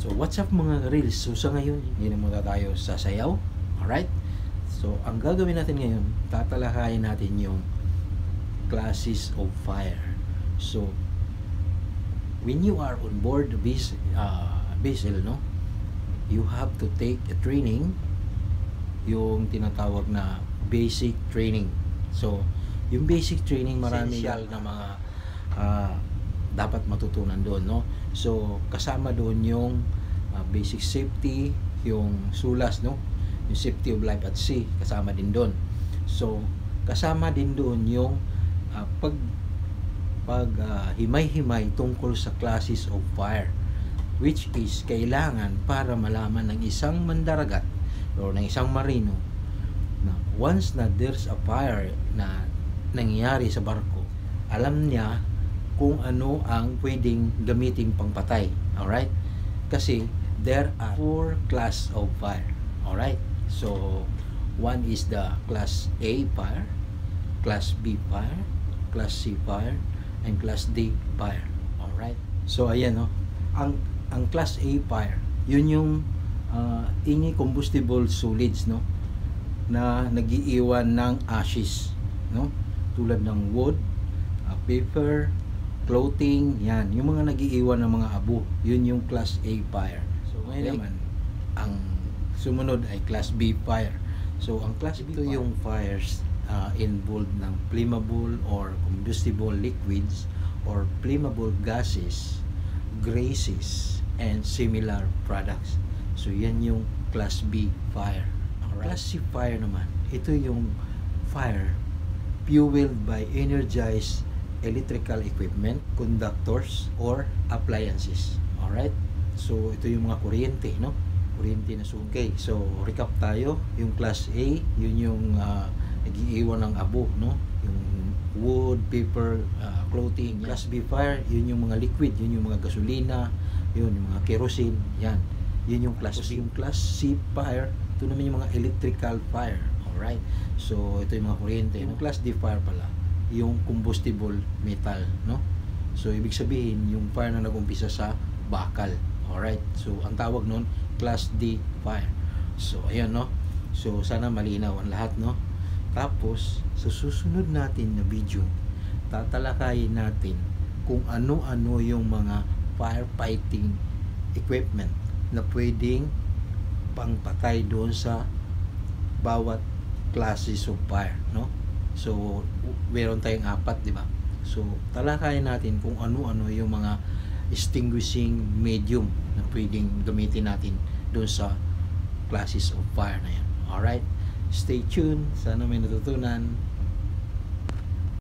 So what's up mga reels? So sa ngayon, hindi na muna tayo sasayaw. Alright? So ang gagawin natin ngayon, tatalakayin natin yung classes of fire. So when you are on board the vessel, no, you have to take a training, yung tinatawag na basic training. So yung basic training, marami na mga dapat matutunan doon, no? So kasama doon yung basic safety, yung SULAS, no? Yung safety of life at sea, kasama din doon. So kasama din doon yung himay-himay tungkol sa classes of fire, which is kailangan para malaman ng isang mandaragat o ng isang marino na once na there's a fire na nangyayari sa barko, alam niya kung ano ang pwedeng gamitin pangpatay. Alright? Kasi there are 4 class of fire. Alright? So one is the class A fire, class B fire, class C fire, and class D fire. Alright? So ayan, no? Ang class A fire, yun yung combustible solids, no, na nagiiwan ng ashes, no, tulad ng wood, paper, clothing, yan, yung mga nagiiwan ng mga abo, yun yung class A fire. So ngayon naman, ang sumunod ay class B fire. So ang class B, ito yung fires involved ng flammable or combustible liquids or flammable gases, greases, and similar products. So yan yung class B fire. Alright. Class C fire naman, ito yung fire fueled by energized electrical equipment, conductors, or appliances. Alright? So ito yung mga kuryente, no? Kuryente na sunog. Okay, so recap tayo. Yung class A, yun yung nag-iiwan ng abo, no? Yung wood, paper, clothing. Class B fire, yun yung mga liquid, yun yung mga gasolina, yun yung mga kerosene, yan. Yun yung class C. Yung class C fire, ito naman yung mga electrical fire. Alright? So ito yung mga kuryente. Yung class D fire pala, yung combustible metal, no? So ibig sabihin yung fire na nag-umpisa sa bakal. Alright? So ang tawag nun, class D fire. So ayan, no? So sana malinaw ang lahat, no? Tapos sa susunod natin na video, tatalakayin natin kung ano-ano yung mga firefighting equipment na pwedeng pangpatay doon sa bawat classes of fire, no? So meron tayong 4, di ba? So talakayin natin kung ano-ano yung mga extinguishing medium na pwedeng gamitin natin doon sa classes of fire na yan. Alright? Stay tuned. Sana may natutunan.